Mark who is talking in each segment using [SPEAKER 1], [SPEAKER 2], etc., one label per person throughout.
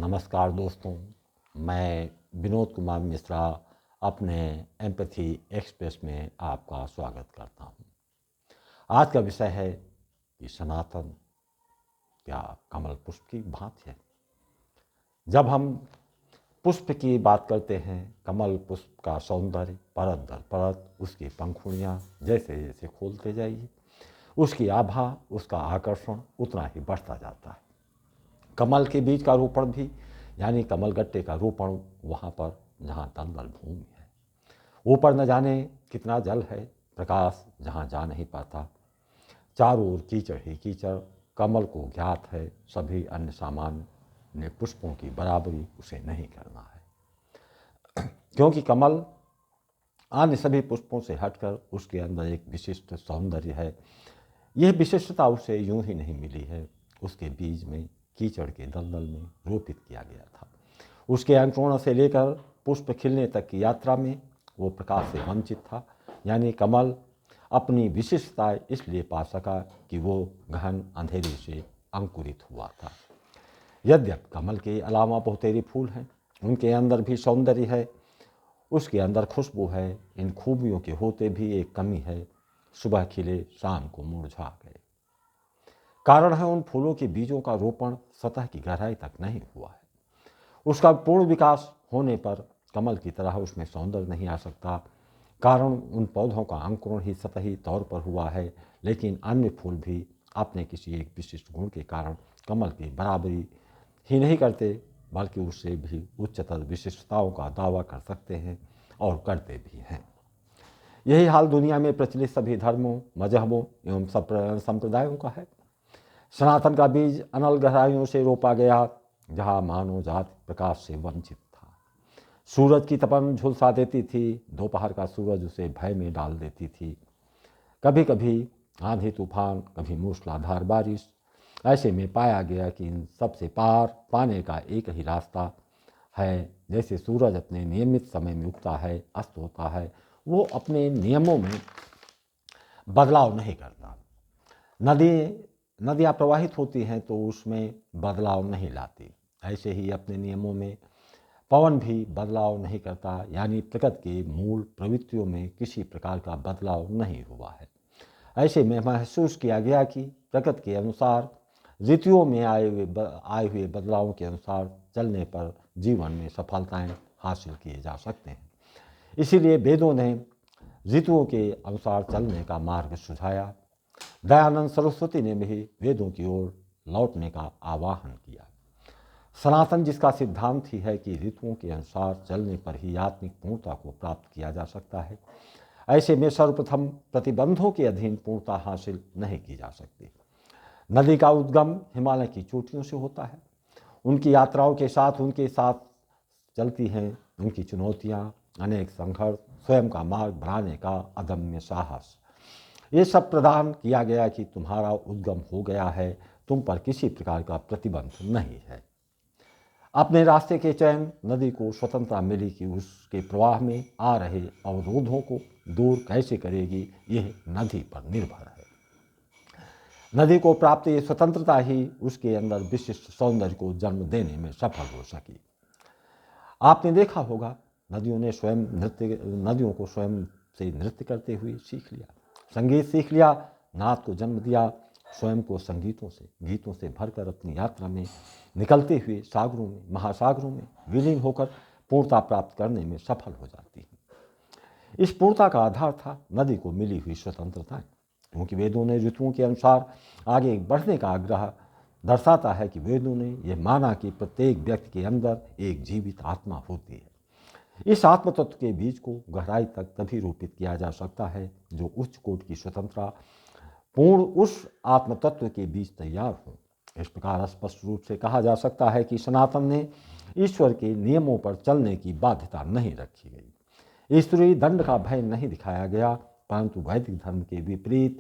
[SPEAKER 1] नमस्कार दोस्तों, मैं विनोद कुमार मिश्रा अपने एम्पैथी एक्सप्रेस में आपका स्वागत करता हूं। आज का विषय है कि सनातन क्या कमल पुष्प की भांति है। जब हम पुष्प की बात करते हैं, कमल पुष्प का सौंदर्य परत दर परत, उसकी पंखुड़ियाँ जैसे जैसे खोलते जाइए, उसकी आभा, उसका आकर्षण उतना ही बढ़ता जाता है। कमल के बीज का रोपण भी यानी कमल गट्टे का रोपण वहाँ पर जहाँ दलदल भूमि है, ऊपर न जाने कितना जल है, प्रकाश जहाँ जा नहीं पाता, चारों ओर कीचड़ ही कीचड़। कमल को ज्ञात है सभी अन्य सामान्य पुष्पों की बराबरी उसे नहीं करना है, क्योंकि कमल अन्य सभी पुष्पों से हटकर उसके अंदर एक विशिष्ट सौंदर्य है। यह विशिष्टता उसे यूं ही नहीं मिली है, उसके बीज में कीचड़ के दलदल में रोपित किया गया था। उसके अंकुरण से लेकर पुष्प खिलने तक की यात्रा में वो प्रकाश से वंचित था। यानी कमल अपनी विशिष्टता इसलिए पा सका कि वो गहन अंधेरे से अंकुरित हुआ था। यद्यपि कमल के अलावा बहुतेरे फूल हैं, उनके अंदर भी सौंदर्य है, उसके अंदर खुशबू है। इन खूबियों के होते भी एक कमी है, सुबह खिले शाम को मुरझा गए। कारण है उन फूलों के बीजों का रोपण सतह की गहराई तक नहीं हुआ है। उसका पूर्ण विकास होने पर कमल की तरह उसमें सौंदर्य नहीं आ सकता, कारण उन पौधों का अंकुरण ही सतही तौर पर हुआ है। लेकिन अन्य फूल भी अपने किसी एक विशिष्ट गुण के कारण कमल की बराबरी ही नहीं करते, बल्कि उससे भी उच्चतर विशिष्टताओं का दावा कर सकते हैं और करते भी हैं। यही हाल दुनिया में प्रचलित सभी धर्मों, मजहबों एवं संप्रदायों का है। सनातन का बीज अनल गहराइयों से रोपा गया, जहाँ मानव जाति प्रकाश से वंचित था। सूरज की तपन झुलसा देती थी, दोपहर का सूरज उसे भय में डाल देती थी। कभी कभी आंधी तूफान, कभी मूसलाधार बारिश। ऐसे में पाया गया कि इन सबसे पार पाने का एक ही रास्ता है। जैसे सूरज अपने नियमित समय में उगता है, अस्त होता है, वो अपने नियमों में बदलाव नहीं करता। नदियाँ प्रवाहित होती हैं तो उसमें बदलाव नहीं लाती। ऐसे ही अपने नियमों में पवन भी बदलाव नहीं करता, यानी प्रकृति के मूल प्रवृत्तियों में किसी प्रकार का बदलाव नहीं हुआ है। ऐसे में महसूस किया गया कि प्रकृति के अनुसार ऋतुओं में आए हुए बदलावों के अनुसार चलने पर जीवन में सफलताएं हासिल किए जा सकते हैं। इसीलिए वेदों ने ऋतुओं के अनुसार चलने का मार्ग सुझाया। दयानंद सरस्वती ने भी वेदों की ओर लौटने का आह्वान किया। सनातन जिसका सिद्धांत ही है कि ऋतुओं के अनुसार चलने पर ही आत्मिक पूर्णता को प्राप्त किया जा सकता है, ऐसे में सर्वप्रथम प्रतिबंधों के अधीन पूर्णता हासिल नहीं की जा सकती। नदी का उद्गम हिमालय की चोटियों से होता है। उनकी यात्राओं के साथ उनके साथ चलती हैं उनकी चुनौतियाँ, अनेक संघर्ष, स्वयं का मार्ग बनाने का अदम्य साहस। ये सब प्रदान किया गया कि तुम्हारा उद्गम हो गया है, तुम पर किसी प्रकार का प्रतिबंध नहीं है। अपने रास्ते के चयन नदी को स्वतंत्रता मिली कि उसके प्रवाह में आ रहे अवरोधों को दूर कैसे करेगी, यह नदी पर निर्भर है। नदी को प्राप्त ये स्वतंत्रता ही उसके अंदर विशिष्ट सौंदर्य को जन्म देने में सफल हो सकी। आपने देखा होगा नदियों को स्वयं से नृत्य करते हुए सीख लिया, संगीत सीख लिया, नाद को जन्म दिया, स्वयं को गीतों से भरकर अपनी यात्रा में निकलते हुए सागरों में, महासागरों में विलीन होकर पूर्णता प्राप्त करने में सफल हो जाती है। इस पूर्णता का आधार था नदी को मिली हुई स्वतंत्रता, क्योंकि वेदों ने ऋतुओं के अनुसार आगे बढ़ने का आग्रह दर्शाता है कि वेदों ने यह माना कि प्रत्येक व्यक्ति के अंदर एक जीवित आत्मा होती है। इस आत्म तत्व के बीज को गहराई तक तभी रोपित किया जा सकता है जो उच्च कोटि की स्वतंत्रता पूर्ण उस आत्म तत्व के बीज तैयार हो। इस प्रकार स्पष्ट रूप से कहा जा सकता है कि सनातन ने ईश्वर के नियमों पर चलने की बाध्यता नहीं रखी गई। ईश्वरीय दंड का भय नहीं दिखाया गया, परंतु वैदिक धर्म के विपरीत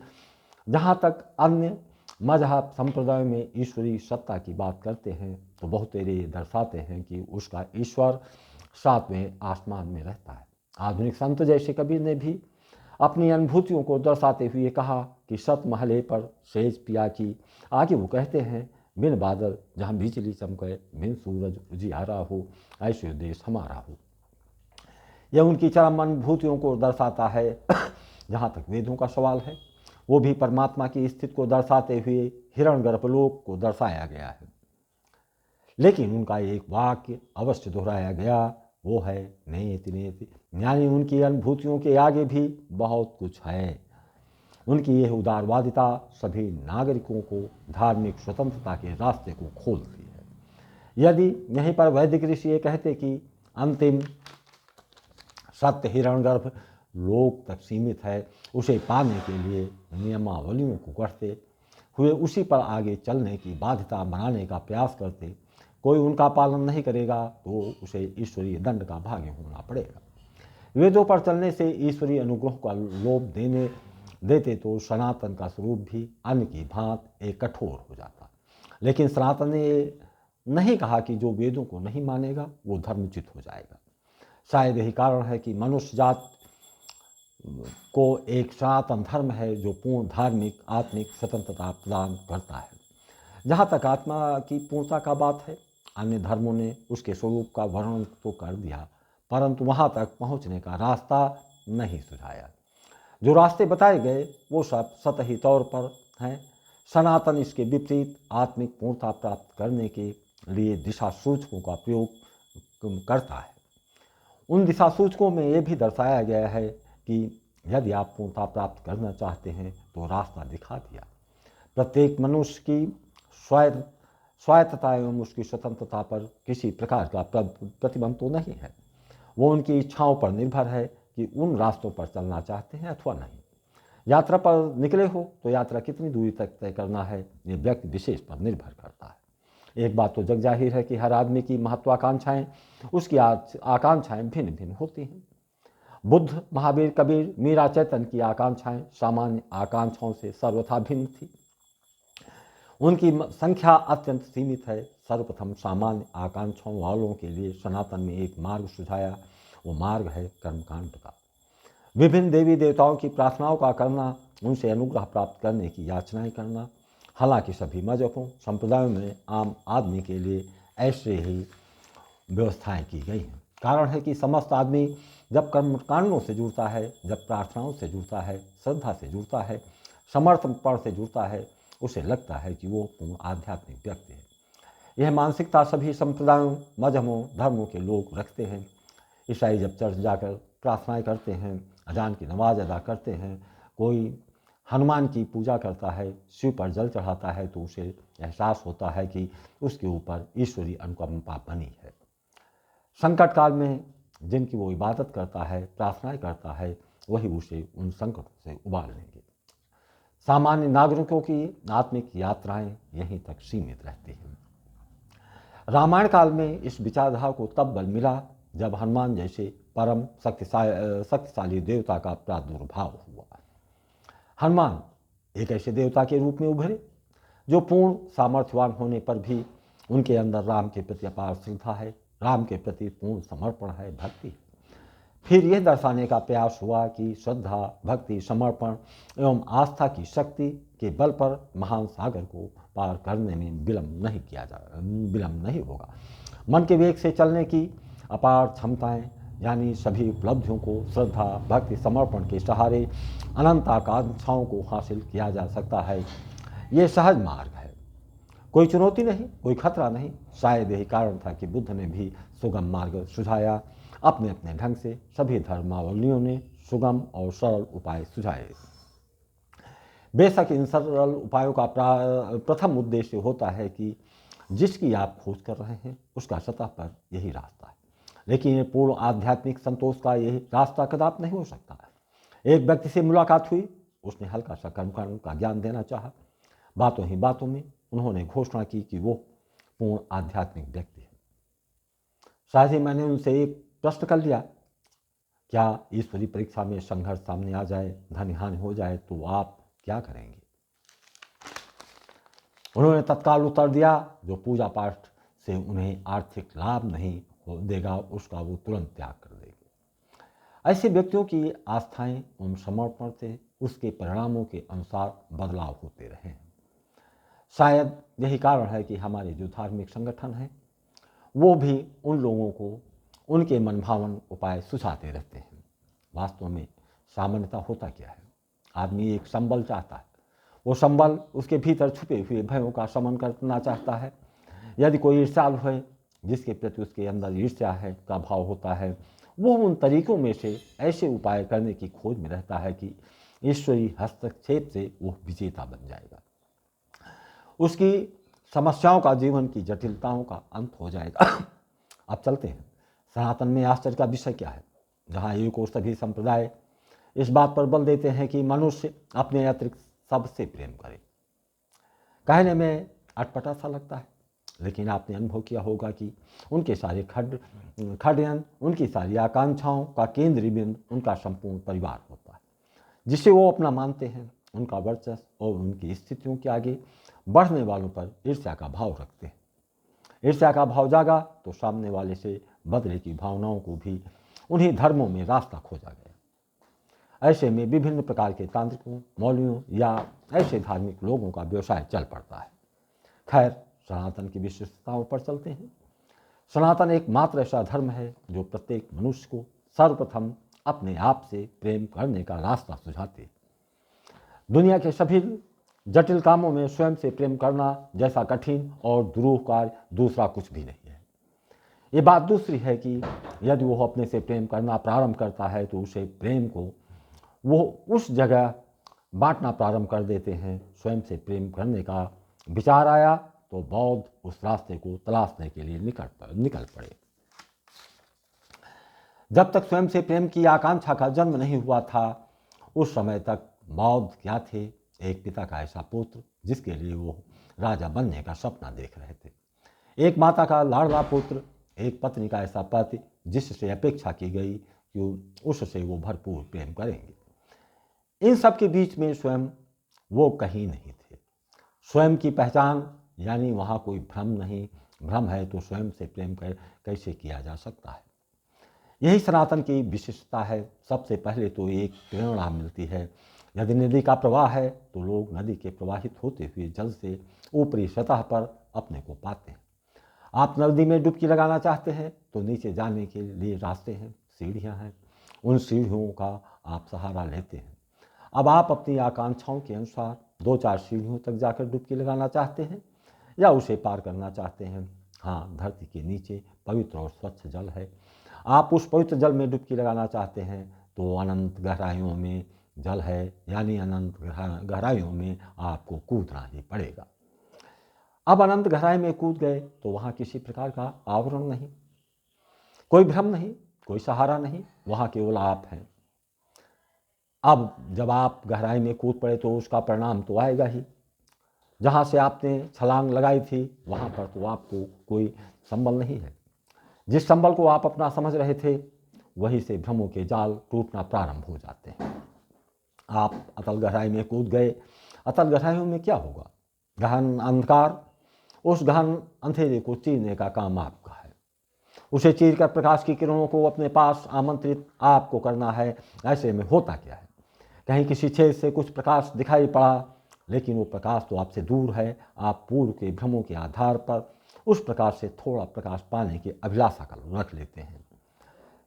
[SPEAKER 1] जहाँ तक अन्य मजहब संप्रदाय में ईश्वरीय सत्ता की बात करते हैं तो बहुतेरे दर्शाते हैं कि उसका ईश्वर सातवें आसमान में रहता है। आधुनिक संत जैसे कबीर ने भी अपनी अनुभूतियों को दर्शाते हुए कहा कि सत महले पर सेज पिया की। आगे वो कहते हैं, बिन बादल जहाँ बिजली चमके, बिन सूरज उजियारा हो, ऐसे देश हमारा हो। यह उनकी चरम अनुभूतियों को दर्शाता है। जहाँ तक वेदों का सवाल है, वो भी परमात्मा की स्थिति को दर्शाते हुए हिरण्यगर्भ लोक को दर्शाया गया है। लेकिन उनका एक वाक्य अवश्य दोहराया गया, वो है नेति नेति, यानी उनकी अनुभूतियों के आगे भी बहुत कुछ है। उनकी यह उदारवादिता सभी नागरिकों को धार्मिक स्वतंत्रता के रास्ते को खोलती है। यदि यहीं पर वैदिक ऋषि ये कहते कि अंतिम सत्य हिरण्यगर्भ लोक तक सीमित है, उसे पाने के लिए नियमावलियों को गढ़ते हुए उसी पर आगे चलने की बाध्यता बनाने का प्रयास करते, कोई उनका पालन नहीं करेगा तो उसे ईश्वरीय दंड का भागी होना पड़ेगा। वेदों पर चलने से ईश्वरीय अनुग्रह का लोभ देते तो सनातन का स्वरूप भी अन्य की भांति एक कठोर हो जाता। लेकिन सनातन ने नहीं कहा कि जो वेदों को नहीं मानेगा वो धर्मच्युत हो जाएगा। शायद यही कारण है कि मनुष्य जात को एक सनातन धर्म है जो पूर्ण धार्मिक आत्मिक स्वतंत्रता प्रदान करता है। जहाँ तक आत्मा की पूर्णता का बात है, अन्य धर्मों ने उसके स्वरूप का वर्णन तो कर दिया, परंतु वहाँ तक पहुँचने का रास्ता नहीं सुझाया। जो रास्ते बताए गए वो सब सतही तौर पर हैं। सनातन इसके विपरीत आत्मिक पूर्णता प्राप्त करने के लिए दिशा सूचकों का प्रयोग करता है। उन दिशा सूचकों में ये भी दर्शाया गया है कि यदि आप पूर्णता प्राप्त करना चाहते हैं तो रास्ता दिखा दिया। प्रत्येक मनुष्य की स्वायत्तता एवं उसकी स्वतंत्रता पर किसी प्रकार का प्रतिबंध तो नहीं है। वो उनकी इच्छाओं पर निर्भर है कि उन रास्तों पर चलना चाहते हैं अथवा नहीं। यात्रा पर निकले हो तो यात्रा कितनी दूरी तक तय करना है ये व्यक्ति विशेष पर निर्भर करता है। एक बात तो जग जाहिर है कि हर आदमी की महत्वाकांक्षाएं, उसकी आकांक्षाएं भिन्न भिन्न होती हैं। बुद्ध, महावीर, कबीर, मीरा, चैतन्य की आकांक्षाएं सामान्य आकांक्षाओं से सर्वथा भिन्न थी। उनकी संख्या अत्यंत सीमित है। सर्वप्रथम सामान्य आकांक्षाओं वालों के लिए सनातन में एक मार्ग सुझाया, वो मार्ग है कर्मकांड का। विभिन्न देवी देवताओं की प्रार्थनाओं का करना, उनसे अनुग्रह प्राप्त करने की याचनाएं करना। हालांकि सभी मजहबों संप्रदायों में आम आदमी के लिए ऐसे ही व्यवस्थाएं की गई हैं। कारण है कि समस्त आदमी जब कर्मकांडों से जुड़ता है, जब प्रार्थनाओं से जुड़ता है, श्रद्धा से जुड़ता है, समर्पण से जुड़ता है, उसे लगता है कि वो पूर्ण आध्यात्मिक व्यक्ति है। यह मानसिकता सभी संप्रदायों, मजहबों, धर्मों के लोग रखते हैं। ईसाई जब चर्च जाकर प्रार्थनाएं करते हैं, अजान की नमाज अदा करते हैं, कोई हनुमान की पूजा करता है, शिव पर जल चढ़ाता है, तो उसे एहसास होता है कि उसके ऊपर ईश्वरीय अनुकंपा बनी है। संकट काल में जिनकी वो इबादत करता है, प्रार्थनाएं करता है, वही उसे उन संकटों से उबार लेंगे। सामान्य नागरिकों की आत्मिक यात्राएं यहीं तक सीमित रहती हैं। रामायण काल में इस विचारधारा को तब बल मिला जब हनुमान जैसे परम शक्तिशाली देवता का प्रादुर्भाव हुआ। हनुमान एक ऐसे देवता के रूप में उभरे जो पूर्ण सामर्थ्यवान होने पर भी उनके अंदर राम के प्रति अपार श्रद्धा है, राम के प्रति पूर्ण समर्पण है, भक्ति है। फिर यह दर्शाने का प्रयास हुआ कि श्रद्धा, भक्ति, समर्पण एवं आस्था की शक्ति के बल पर महान सागर को पार करने में विलंब नहीं होगा। मन के वेग से चलने की अपार क्षमताएं, यानी सभी उपलब्धियों को श्रद्धा, भक्ति, समर्पण के सहारे अनंत आकांक्षाओं को हासिल किया जा सकता है। ये सहज मार्ग है, कोई चुनौती नहीं, कोई खतरा नहीं। शायद यही कारण था कि बुद्ध ने भी सुगम मार्ग सुझाया। अपने अपने ढंग से सभी धर्मावलंबियों ने सुगम और सरल उपाय सुझाए। बेशक इन सरल उपायों का प्रथम उद्देश्य होता है कि जिसकी आप खोज कर रहे हैं उसका सतह पर यही रास्ता है, लेकिन ये पूर्ण आध्यात्मिक संतोष का यही रास्ता कदापि नहीं हो सकता। एक व्यक्ति से मुलाकात हुई, उसने हल्का सा कर्मकांड का ज्ञान देना चाहा। बातों ही बातों में उन्होंने घोषणा की कि वो पूर्ण आध्यात्मिक व्यक्ति है। साथ ही मैंने उनसे एक प्रश्न कर लिया, क्या ईश्वरीय परीक्षा में संघर्ष सामने आ जाए, धन हानि हो जाए तो आप क्या करेंगे? उन्होंने तत्काल उत्तर दिया, जो पूजा पाठ से उन्हें आर्थिक लाभ नहीं देगा उसका वो तुरंत त्याग कर देंगे। ऐसे व्यक्तियों की आस्थाएं एवं समर्पण से उसके परिणामों के अनुसार बदलाव होते रहे हैं। शायद यही कारण है कि हमारे जो धार्मिक संगठन हैं वो भी उन लोगों को उनके मनभावन उपाय सुझाते रहते हैं। वास्तव में सामान्यतः होता क्या है, आदमी एक संबल चाहता है, वो संबल उसके भीतर छुपे हुए भयों का शमन करना चाहता है। यदि कोई ईर्ष्यालु है, जिसके प्रति उसके अंदर ईर्ष्या है का भाव होता है, वो उन तरीकों में से ऐसे उपाय करने की खोज में रहता है कि ईश्वरीय हस्तक्षेप से वो विजेता बन जाएगा, उसकी समस्याओं का, जीवन की जटिलताओं का अंत हो जाएगा। अब चलते हैं, सनातन में आश्चर्य का विषय क्या है, जहाँ एक और सभी संप्रदाय इस बात पर बल देते हैं कि मनुष्य अपने अतिरिक्त सबसे प्रेम करे। कहने में अटपटा सा लगता है, लेकिन आपने अनुभव किया होगा कि उनके सारे खड्यन, उनकी सारी आकांक्षाओं का केंद्रीय बिंदु उनका संपूर्ण परिवार होता है, जिसे वो अपना मानते हैं। उनका वर्चस्व और उनकी स्थितियों के आगे बढ़ने वालों पर ईर्ष्या का भाव रखते हैं। ईर्ष्या का भाव जागा तो सामने वाले से बदले की भावनाओं को भी उन्हीं धर्मों में रास्ता खोजा गया। ऐसे में विभिन्न प्रकार के तांत्रिकों, मौलवियों या ऐसे धार्मिक लोगों का व्यवसाय चल पड़ता है। खैर, सनातन की विशिष्टताओं पर चलते हैं। सनातन एकमात्र ऐसा धर्म है जो प्रत्येक मनुष्य को सर्वप्रथम अपने आप से प्रेम करने का रास्ता सुझाते। दुनिया के सभी जटिल कामों में स्वयं से प्रेम करना जैसा कठिन और दुरूह कार्य दूसरा कुछ भी नहीं है। ये बात दूसरी है कि यदि वो अपने से प्रेम करना प्रारंभ करता है तो उसे प्रेम को वो उस जगह बांटना प्रारंभ कर देते हैं। स्वयं से प्रेम करने का विचार आया तो बौद्ध उस रास्ते को तलाशने के लिए निकल पड़े। जब तक स्वयं से प्रेम की आकांक्षा का जन्म नहीं हुआ था, उस समय तक बौद्ध क्या थे, एक पिता का ऐसा पुत्र जिसके लिए वो राजा बनने का सपना देख रहे थे, एक माता का लाडला पुत्र, एक पत्नी का ऐसा पति जिससे अपेक्षा की गई कि उससे वो भरपूर प्रेम करेंगे। इन सब के बीच में स्वयं वो कहीं नहीं थे। स्वयं की पहचान यानी वहाँ कोई भ्रम नहीं। भ्रम है तो स्वयं से प्रेम कैसे किया जा सकता है। यही सनातन की विशिष्टता है। सबसे पहले तो एक प्रेरणा मिलती है। यदि नदी का प्रवाह है तो लोग नदी के प्रवाहित होते हुए जल से ऊपरी सतह पर अपने को पाते हैं। आप नदी में डुबकी लगाना चाहते हैं तो नीचे जाने के लिए रास्ते हैं, सीढ़ियां हैं, उन सीढ़ियों का आप सहारा लेते हैं। अब आप अपनी आकांक्षाओं के अनुसार 2-4 सीढ़ियों तक जाकर डुबकी लगाना चाहते हैं या उसे पार करना चाहते हैं। हाँ, धरती के नीचे पवित्र और स्वच्छ जल है। आप उस पवित्र जल में डुबकी लगाना चाहते हैं तो अनंत गहराइयों में जल है, यानी अनंत गहराइयों में आपको कूदना ही पड़ेगा। अब अनंत गहराई में कूद गए तो वहाँ किसी प्रकार का आवरण नहीं, कोई भ्रम नहीं, कोई सहारा नहीं, वहाँ केवल आप हैं। अब जब आप गहराई में कूद पड़े तो उसका परिणाम तो आएगा ही। जहाँ से आपने छलांग लगाई थी वहाँ पर तो आपको कोई संबल नहीं है। जिस संबल को आप अपना समझ रहे थे वहीं से भ्रमों के जाल टूटना प्रारंभ हो जाते हैं। आप अतल गहराई में कूद गए। अतल गहराइयों में क्या होगा? गहन अंधकार। उस गहन अंधेरे को चीरने का काम आपका है। उसे चीरकर प्रकाश की किरणों को अपने पास आमंत्रित आपको करना है। ऐसे में होता क्या है, कहीं किसी छेद से कुछ प्रकाश दिखाई पड़ा, लेकिन वो प्रकाश तो आपसे दूर है। आप पूर्व के भ्रमों के आधार पर उस प्रकाश से थोड़ा प्रकाश पाने की अभिलाषा कर रख लेते हैं,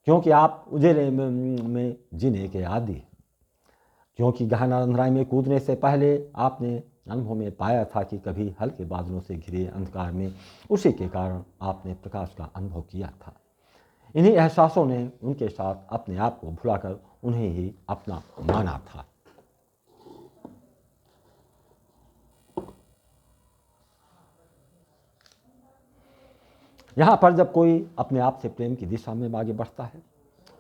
[SPEAKER 1] क्योंकि आप उजेले में जीने के आदी हैं। क्योंकि गहन अंधराई में कूदने से पहले आपने अनुभव में पाया था कि कभी हल्के बादलों से घिरे अंधकार में उसी के कारण आपने प्रकाश का अनुभव किया था। इन्हीं एहसासों ने उनके साथ अपने आप को भुलाकर उन्हें ही अपना माना था। यहाँ पर जब कोई अपने आप से प्रेम की दिशा में आगे बढ़ता है,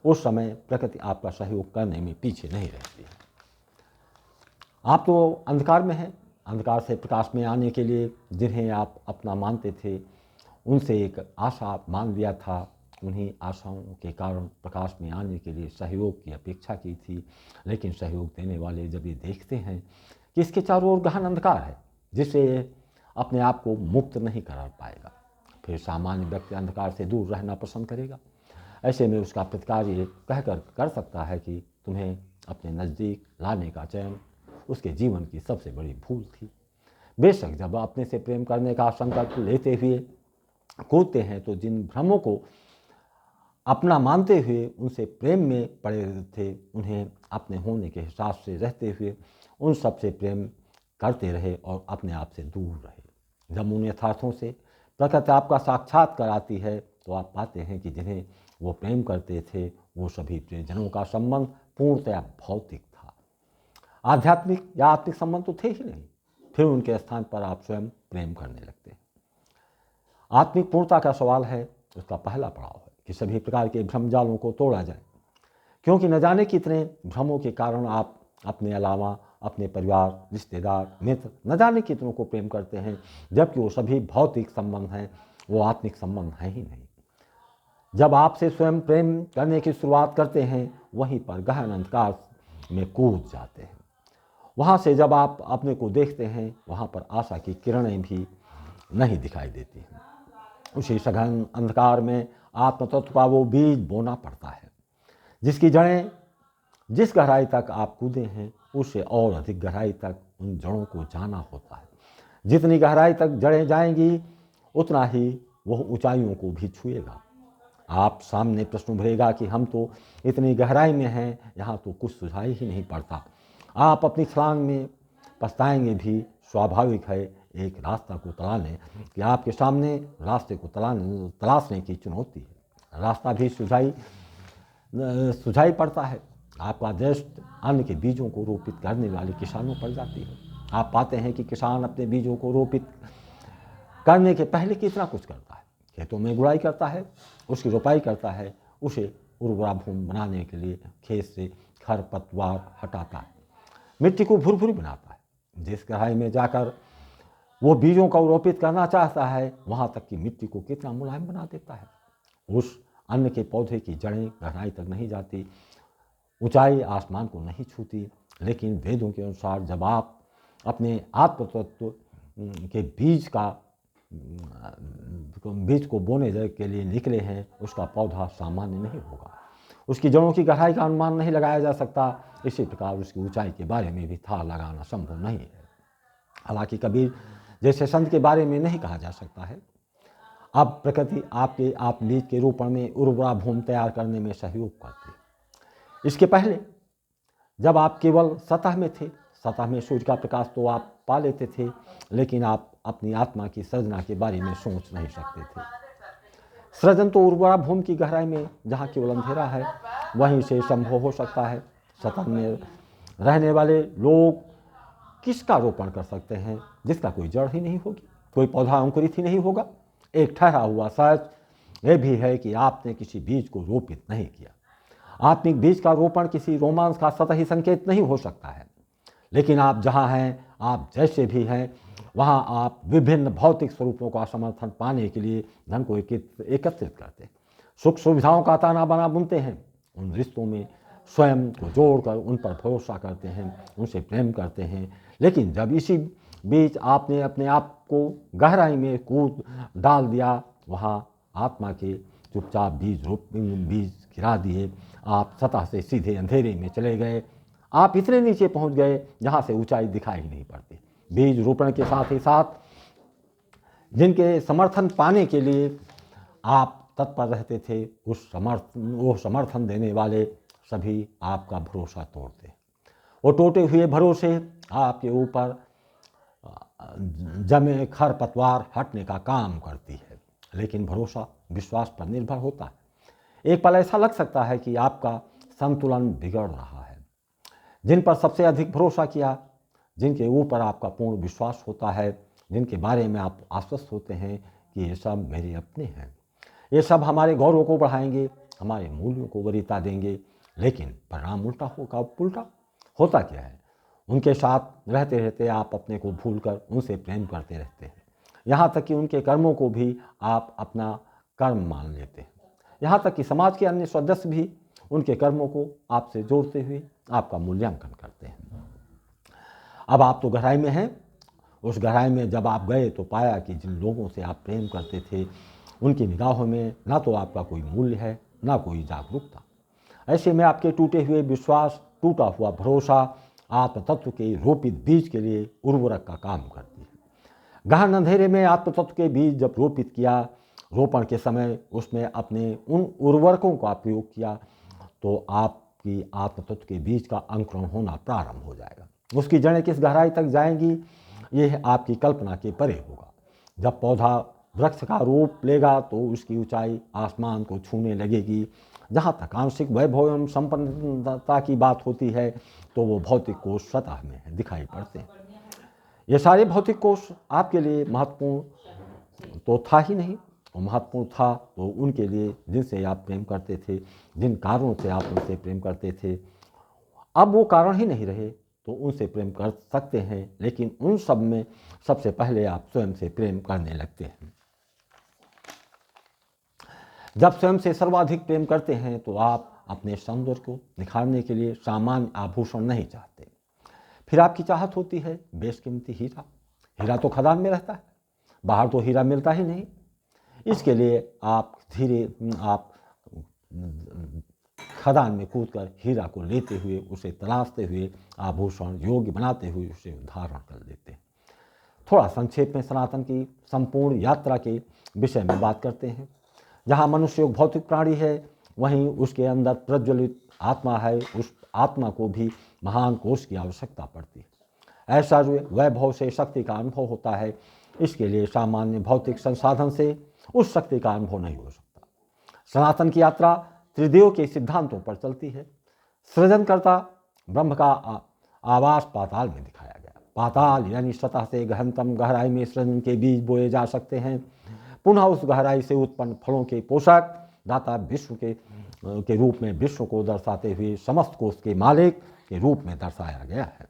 [SPEAKER 1] उस समय प्रकृति आपका सहयोग करने में पीछे नहीं रहती है। आप तो अंधकार में हैं। अंधकार से प्रकाश में आने के लिए जिन्हें आप अपना मानते थे, उनसे एक आशा मान लिया था। उन्हीं आशाओं के कारण प्रकाश में आने के लिए सहयोग की अपेक्षा की थी। लेकिन सहयोग देने वाले जब ये देखते हैं कि इसके चारों ओर गहन अंधकार है जिससे अपने आप को मुक्त नहीं कर पाएगा, फिर सामान्य व्यक्ति अंधकार से दूर रहना पसंद करेगा। ऐसे में उसका प्रतिकार ये कहकर कर सकता है कि तुम्हें अपने नज़दीक लाने का चयन उसके जीवन की सबसे बड़ी भूल थी। बेशक जब अपने से प्रेम करने का संकल्प लेते हुए कूदते हैं तो जिन भ्रमों को अपना मानते हुए उनसे प्रेम में पड़े थे, उन्हें अपने होने के हिसाब से रहते हुए उन सब से प्रेम करते रहे और अपने आप से दूर रहे। जब उन यथार्थों से प्रकृति आपका साक्षात्कार आती है तो आप पाते हैं कि जिन्हें वो प्रेम करते थे वो सभी प्रियजनों का संबंध पूर्णतया भौतिक था, आध्यात्मिक या आत्मिक संबंध तो थे ही नहीं। फिर उनके स्थान पर आप स्वयं प्रेम करने लगते हैं। आत्मिक पूर्णता का सवाल है, उसका पहला पड़ाव है कि सभी प्रकार के भ्रम जालों को तोड़ा जाए, क्योंकि न जाने कितने भ्रमों के कारण आप अपने अलावा अपने परिवार, रिश्तेदार, मित्र न जाने कितनों को प्रेम करते हैं, जबकि वो सभी भौतिक संबंध हैं, वो आत्मिक संबंध हैं ही नहीं। जब आपसे स्वयं प्रेम करने की शुरुआत करते हैं, वहीं पर गहन अंधकार में कूद जाते हैं। वहाँ से जब आप अपने को देखते हैं, वहाँ पर आशा की किरणें भी नहीं दिखाई देती हैं। उसी सघन अंधकार में आत्मतत्व का वो बीज बोना पड़ता है, जिसकी जड़ें जिस गहराई तक आप कूदे हैं उससे और अधिक गहराई तक उन जड़ों को जाना होता है। जितनी गहराई तक जड़ें जाएंगी उतना ही वह ऊंचाइयों को भी छुएगा। आप सामने प्रश्न उभरेगा कि हम तो इतनी गहराई में हैं, यहाँ तो कुछ सुझाई ही नहीं पड़ता। आप अपनी छलांग में पछताएंगे भी। स्वाभाविक है एक रास्ता को तलाने कि आपके सामने रास्ते को तलाशने की चुनौती है। रास्ता भी सुझाई पड़ता है। आपका दृष्टि अन्न के बीजों को रोपित करने वाले किसानों पर जाती है। आप पाते हैं कि किसान अपने बीजों को रोपित करने के पहले कितना कुछ करता है। खेतों में गुड़ाई करता है, उसकी रोपाई करता है, उसे उर्वरा भूमि बनाने के लिए खेत से खरपतवार हटाता है, मिट्टी को भुरभुरी बनाता है। जिस गहराई में जाकर वो बीजों को रोपित करना चाहता है, वहाँ तक कि मिट्टी को कितना मुलायम बना देता है। उस अन्न के पौधे की जड़ें गहराई तक नहीं जाती, ऊंचाई आसमान को नहीं छूती, लेकिन वेदों के अनुसार जब आप अपने आत्मतत्व के बीज को बोने के लिए निकले हैं, उसका पौधा सामान्य नहीं होगा। उसकी जड़ों की गहराई का अनुमान नहीं लगाया जा सकता। इसी प्रकार उसकी ऊंचाई के बारे में भी था लगाना संभव नहीं है। हालांकि कबीर जैसे संत के बारे में नहीं कहा जा सकता है। अब प्रकृति आपके आप बीज के रोपण में उर्वरा भूमि तैयार करने में सहयोग करती है। इसके पहले जब आप केवल सतह में थे, सतह में सूर्य का प्रकाश तो आप पा लेते थे, लेकिन आप अपनी आत्मा की सृजना के बारे में सोच नहीं सकते थे। सृजन तो उर्वरा भूमि की गहराई में जहाँ केवल अंधेरा है वहीं से संभव हो सकता है। सतह में रहने वाले लोग किसका रोपण कर सकते हैं जिसका कोई जड़ ही नहीं होगी, कोई पौधा अंकुरित ही नहीं होगा। एक ठहरा हुआ सच यह भी है कि आपने किसी बीज को रोपित नहीं किया। आत्मिक बीज का रोपण किसी रोमांस का सतही संकेत नहीं हो सकता है, लेकिन आप जहाँ हैं, आप जैसे भी हैं, वहाँ आप विभिन्न भौतिक स्वरूपों का समर्थन पाने के लिए धन को एकत्रित करते हैं, सुख सुविधाओं का ताना बाना बुनते हैं, उन रिश्तों में स्वयं को जोड़कर उन पर भरोसा करते हैं, उनसे प्रेम करते हैं। लेकिन जब इसी बीच आपने अपने आप को गहराई में कूद डाल दिया, वहाँ आत्मा के चुपचाप बीज गिरा दिए, आप सतह से सीधे अंधेरे में चले गए। आप इतने नीचे पहुंच गए जहां से ऊंचाई दिखाई ही नहीं पड़ती। बीज रोपण के साथ ही साथ जिनके समर्थन पाने के लिए आप तत्पर रहते थे, वो समर्थन देने वाले सभी आपका भरोसा तोड़ते। वो टूटे हुए भरोसे आपके ऊपर जमे खरपतवार हटने का काम करती है, लेकिन भरोसा विश्वास पर निर्भर होता है। एक पल ऐसा लग सकता है कि आपका संतुलन बिगड़ रहा है। जिन पर सबसे अधिक भरोसा किया, जिनके ऊपर आपका पूर्ण विश्वास होता है, जिनके बारे में आप आश्वस्त होते हैं कि ये सब मेरे अपने हैं, ये सब हमारे गौरव को बढ़ाएंगे, हमारे मूल्यों को वरीयता देंगे, लेकिन परिणाम उल्टा होगा। उल्टा होता क्या है, उनके साथ रहते रहते आप अपने को भूलकर उनसे प्रेम करते रहते हैं, यहाँ तक कि उनके कर्मों को भी आप अपना कर्म मान लेते हैं। यहाँ तक कि समाज के अन्य सदस्य भी उनके कर्मों को आपसे जोड़ते हुए आपका मूल्यांकन करते हैं। अब आप तो गहराई में हैं। उस गहराई में जब आप गए तो पाया कि जिन लोगों से आप प्रेम करते थे उनकी निगाहों में ना तो आपका कोई मूल्य है, ना कोई जागरूकता। ऐसे में आपके टूटे हुए विश्वास, टूटा हुआ भरोसा आत्म तत्व के रोपित बीज के लिए उर्वरक का काम करती है। गहन अंधेरे में आत्मतत्व के बीज जब रोपित किया, रोपण के समय उसमें अपने उन उर्वरकों का प्रयोग किया, तो आपकी आत्मतत्व के बीज का अंकुरण होना प्रारंभ हो जाएगा। उसकी जड़ें किस गहराई तक जाएंगी, यह आपकी कल्पना के परे होगा। जब पौधा वृक्ष का रूप लेगा तो उसकी ऊंचाई आसमान को छूने लगेगी। जहाँ तक आंशिक वैभव एवं संपन्नता की बात होती है, तो वो भौतिक कोश सतह में दिखाई पड़ते हैं। ये सारे भौतिक कोश आपके लिए महत्वपूर्ण तो था ही नहीं, और महत्वपूर्ण था तो उनके लिए जिनसे आप प्रेम करते थे, जिन कारणों से आप उनसे प्रेम करते थे। अब वो कारण ही नहीं रहे तो उनसे प्रेम कर सकते हैं, लेकिन उन सब में सबसे पहले आप स्वयं से प्रेम करने लगते हैं। जब स्वयं से सर्वाधिक प्रेम करते हैं तो आप अपने सौंदर्य को निखारने के लिए सामान्य आभूषण नहीं चाहते। फिर आपकी चाहत होती है बेशकीमती हीरा। हीरा तो खदान में रहता है, बाहर तो हीरा मिलता ही नहीं। इसके लिए आप खदान में कूदकर हीरा को लेते हुए, उसे तलाशते हुए, आभूषण योग्य बनाते हुए उसे धारण कर लेते हैं। थोड़ा संक्षेप में सनातन की संपूर्ण यात्रा के विषय में बात करते हैं। जहाँ मनुष्य एक भौतिक प्राणी है, वहीं उसके अंदर प्रज्वलित आत्मा है। उस आत्मा को भी महान कोश की आवश्यकता पड़ती है। ऐसा वैभव से शक्ति का अनुभव होता है। इसके लिए सामान्य भौतिक संसाधन से उस शक्ति का अनुभव नहीं हो सकता। सनातन की यात्रा त्रिदेव के सिद्धांतों पर चलती है। सृजनकर्ता ब्रह्म का आवास पाताल में दिखाया गया। पाताल यानी सतह से गहनतम गहराई में सृजन के बीज बोए जा सकते हैं। पुनः उस गहराई से उत्पन्न फलों के पोषक दाता विश्व के रूप में विश्व को दर्शाते हुए समस्त कोष के मालिक के रूप में दर्शाया गया है।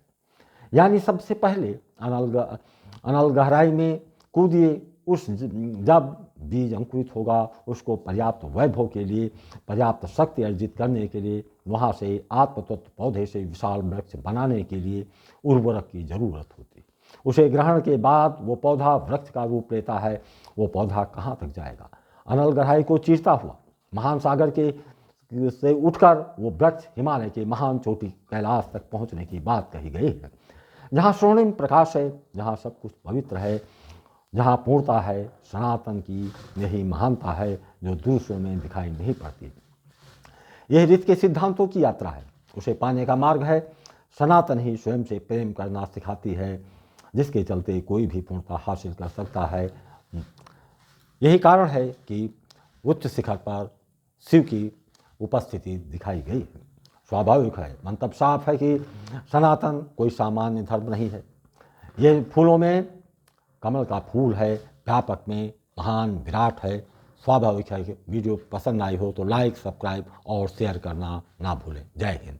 [SPEAKER 1] यानी सबसे पहले अनल गहराई में कूदिए। जब बीज अंकुरित होगा, उसको पर्याप्त वैभव के लिए, पर्याप्त शक्ति अर्जित करने के लिए, वहाँ से आत्मतत्व पौधे से विशाल वृक्ष बनाने के लिए उर्वरक की जरूरत होती है। उसे ग्रहण के बाद वो पौधा वृक्ष का रूप लेता है। वो पौधा कहाँ तक जाएगा? अनल गहराई को चीरता हुआ महान सागर के से उठकर वो वृक्ष हिमालय के महान चोटी कैलाश तक पहुँचने की बात कही गई है। जहाँ स्वर्णिम प्रकाश है, जहाँ सब कुछ पवित्र है, जहाँ पूर्णता है, सनातन की यही महानता है जो दूसरों में दिखाई नहीं पड़ती। यह रीत के सिद्धांतों की यात्रा है। उसे पाने का मार्ग है। सनातन ही स्वयं से प्रेम करना सिखाती है, जिसके चलते कोई भी पूर्णता हासिल कर सकता है। यही कारण है कि उच्च शिखर पर शिव की उपस्थिति दिखाई गई है। स्वाभाविक है, मंतव्य साफ है कि सनातन कोई सामान्य धर्म नहीं है। ये फूलों में कमल का फूल है, व्यापक में महान विराट है। स्वाभाविक है कि वीडियो पसंद आई हो तो लाइक, सब्सक्राइब और शेयर करना ना भूलें। जय हिंद।